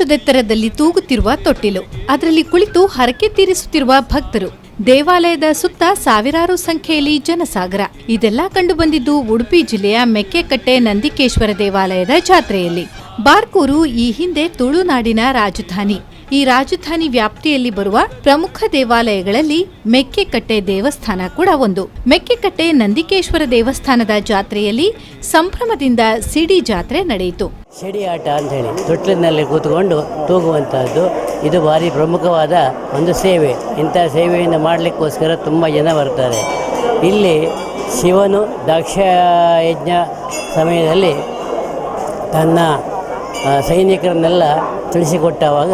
ಫೀಟುದೆತ್ತರದಲ್ಲಿ ತೂಗುತ್ತಿರುವ ತೊಟ್ಟಿಲು, ಅದರಲ್ಲಿ ಕುಳಿತು ಹರಕೆ ತೀರಿಸುತ್ತಿರುವ ಭಕ್ತರು, ದೇವಾಲಯದ ಸುತ್ತ ಸಾವಿರಾರು ಸಂಖ್ಯೆಯಲ್ಲಿ ಜನಸಾಗರ. ಇದೆಲ್ಲ ಕಂಡುಬಂದಿದ್ದು ಉಡುಪಿ ಜಿಲ್ಲೆಯ ಮೆಕ್ಕೆಕಟ್ಟೆ ನಂದಿಕೇಶ್ವರ ದೇವಾಲಯದ ಜಾತ್ರೆಯಲ್ಲಿ. ಬಾರ್ಕೂರು ಈ ಹಿಂದೆ ತುಳುನಾಡಿನ ರಾಜಧಾನಿ. ಈ ರಾಜಧಾನಿ ವ್ಯಾಪ್ತಿಯಲ್ಲಿ ಬರುವ ಪ್ರಮುಖ ದೇವಾಲಯಗಳಲ್ಲಿ ಮೆಕ್ಕೆಕಟ್ಟೆ ದೇವಸ್ಥಾನ ಕೂಡ ಒಂದು. ಮೆಕ್ಕೆಕಟ್ಟೆ ನಂದಿಕೇಶ್ವರ ದೇವಸ್ಥಾನದ ಜಾತ್ರೆಯಲ್ಲಿ ಸಂಭ್ರಮದಿಂದ ಸಿಡಿ ಜಾತ್ರೆ ನಡೆಯಿತು. ಸಿಡಿ ಆಟ ಅಂತ ಹೇಳಿ ತೊಟ್ಟಿಲಿನಲ್ಲಿ ಕೂತ್ಕೊಂಡು ತೂಗುವಂತಹದ್ದು, ಇದು ಭಾರಿ ಪ್ರಮುಖವಾದ ಒಂದು ಸೇವೆ. ಇಂಥ ಸೇವೆಯನ್ನು ಮಾಡಲಿಕ್ಕೋಸ್ಕರ ತುಂಬ ಜನ ಬರ್ತಾರೆ. ಇಲ್ಲಿ ಶಿವನು ದಕ್ಷ ಯಜ್ಞ ಸಮಯದಲ್ಲಿ ತನ್ನ ಸೈನಿಕರನ್ನೆಲ್ಲ ತಿಳಿಸಿಕೊಟ್ಟವಾಗ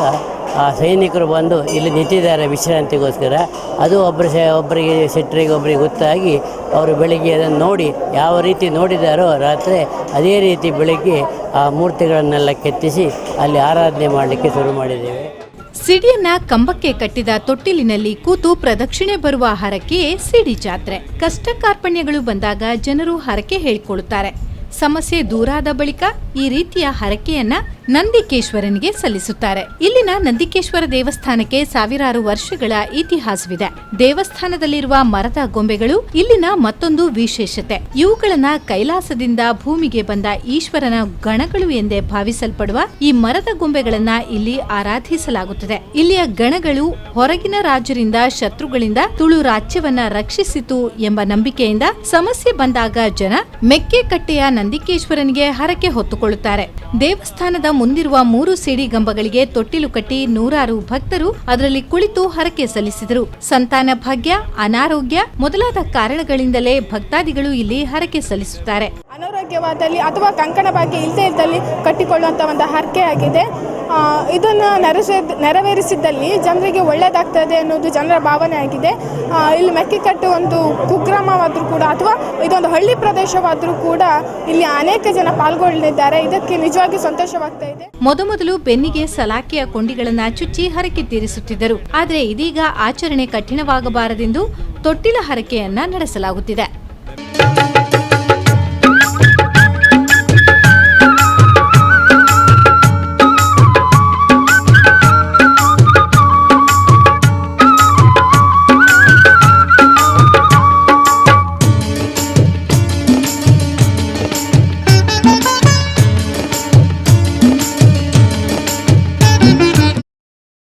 ಆ ಸೈನಿಕರು ಬಂದು ಇಲ್ಲಿ ನಿಂತಿದ್ದಾರೆ ವಿಶ್ರಾಂತಿಗೋಸ್ಕರ. ಅದು ಒಬ್ಬರಿಗೆ ಶೆಟ್ಟರಿಗೆ ಒಬ್ಬರಿಗೆ ಗೊತ್ತಾಗಿ ಅವರು ಬೆಳಿಗ್ಗೆ ಅದನ್ನು ನೋಡಿ ಯಾವ ರೀತಿ ನೋಡಿದಾರೋ ರಾತ್ರಿ, ಅದೇ ರೀತಿ ಬೆಳಿಗ್ಗೆ ಆ ಮೂರ್ತಿಗಳನ್ನೆಲ್ಲ ಕೆತ್ತಿಸಿ ಅಲ್ಲಿ ಆರಾಧನೆ ಮಾಡಲಿಕ್ಕೆ ಶುರು ಮಾಡಿದ್ದೇವೆ. ಸಿಡಿಯನ್ನ ಕಂಬಕ್ಕೆ ಕಟ್ಟಿದ ತೊಟ್ಟಿಲಿನಲ್ಲಿ ಕೂತು ಪ್ರದಕ್ಷಿಣೆ ಬರುವ ಹರಕೆಯೇ ಸಿಡಿ ಜಾತ್ರೆ. ಕಷ್ಟ ಕಾರ್ಪಣ್ಯಗಳು ಬಂದಾಗ ಜನರು ಹರಕೆ ಹೇಳಿಕೊಳ್ಳುತ್ತಾರೆ. ಸಮಸ್ಯೆ ದೂರಾದ ಬಳಿಕ ಈ ರೀತಿಯ ಹರಕೆಯನ್ನ ನಂದಿಕೇಶ್ವರನಿಗೆ ಸಲ್ಲಿಸುತ್ತಾರೆ. ಇಲ್ಲಿನ ನಂದಿಕೇಶ್ವರ ದೇವಸ್ಥಾನಕ್ಕೆ ಸಾವಿರಾರು ವರ್ಷಗಳ ಇತಿಹಾಸವಿದೆ. ದೇವಸ್ಥಾನದಲ್ಲಿರುವ ಮರದ ಗೊಂಬೆಗಳು ಇಲ್ಲಿನ ಮತ್ತೊಂದು ವಿಶೇಷತೆ. ಇವುಗಳನ್ನ ಕೈಲಾಸದಿಂದ ಭೂಮಿಗೆ ಬಂದ ಈಶ್ವರನ ಗಣಗಳು ಎಂದೇ ಭಾವಿಸಲ್ಪಡುವ ಈ ಮರದ ಗೊಂಬೆಗಳನ್ನ ಇಲ್ಲಿ ಆರಾಧಿಸಲಾಗುತ್ತದೆ. ಇಲ್ಲಿಯ ಗಣಗಳು ಹೊರಗಿನ ರಾಜರಿಂದ ಶತ್ರುಗಳಿಂದ ತುಳು ರಾಜ್ಯವನ್ನ ರಕ್ಷಿಸಿತು ಎಂಬ ನಂಬಿಕೆಯಿಂದ ಸಮಸ್ಯೆ ಬಂದಾಗ ಜನ ಮೆಕ್ಕೆಕಟ್ಟೆಯ ನಂದಿಕೇಶ್ವರನಿಗೆ ಹರಕೆ ಹೊತ್ತುಕೊಳ್ಳುತ್ತಾರೆ. ದೇವಸ್ಥಾನದ ಮುಂದಿರುವ 3 ಸಿಡಿ ಗಂಬಗಳಿಗೆ ತೊಟ್ಟಿಲು ಕಟ್ಟಿ ನೂರಾರು ಭಕ್ತರು ಅದರಲ್ಲಿ ಕುಳಿತು ಹರಕೆ ಸಲ್ಲಿಸಿದರು. ಸಂತಾನ ಭಾಗ್ಯ, ಅನಾರೋಗ್ಯ ಮೊದಲಾದ ಕಾರಣಗಳಿಂದಲೇ ಭಕ್ತಾದಿಗಳು ಇಲ್ಲಿ ಹರಕೆ ಸಲ್ಲಿಸುತ್ತಾರೆ. ಅನಾರೋಗ್ಯವಾದಲ್ಲಿ ಅಥವಾ ಕಂಕಣ ಭಾಗ್ಯ ಇಲ್ಲದೆ ಇದ್ದಲ್ಲಿ ಕಟ್ಟಿಕೊಳ್ಳುವಂತ ಒಂದು ಹರಕೆ ಆಗಿದೆ. ಇದನ್ನು ನೆರವೇರಿಸಿದ್ದಲ್ಲಿ ಜನರಿಗೆ ಒಳ್ಳೆಯದಾಗ್ತದೆ ಅನ್ನೋದು ಜನರ ಭಾವನೆ ಆಗಿದೆ. ಇಲ್ಲಿ ಮೆಕ್ಕೆಕಟ್ಟು ಒಂದು ಕುಗ್ರಾಮವಾದರೂ ಕೂಡ ಅಥವಾ ಇದೊಂದು ಹಳ್ಳಿ ಪ್ರದೇಶವಾದರೂ ಕೂಡ ಇಲ್ಲಿ ಅನೇಕ ಜನ ಪಾಲ್ಗೊಳ್ಳಲಿದ್ದಾರೆ. ಇದಕ್ಕೆ ನಿಜವಾಗಿ ಸಂತೋಷವಾಗ್ತಾ ಇದೆ. ಮೊದಮೊದಲು ಬೆನ್ನಿಗೆ ಸಲಾಕೆಯ ಕೊಂಡಿಗಳನ್ನ ಚುಚ್ಚಿ ಹರಕೆ ತೀರಿಸುತ್ತಿದ್ದರು. ಆದರೆ ಇದೀಗ ಆಚರಣೆ ಕಠಿಣವಾಗಬಾರದೆಂದು ತೊಟ್ಟಿಲ ಹರಕೆಯನ್ನ ನಡೆಸಲಾಗುತ್ತಿದೆ.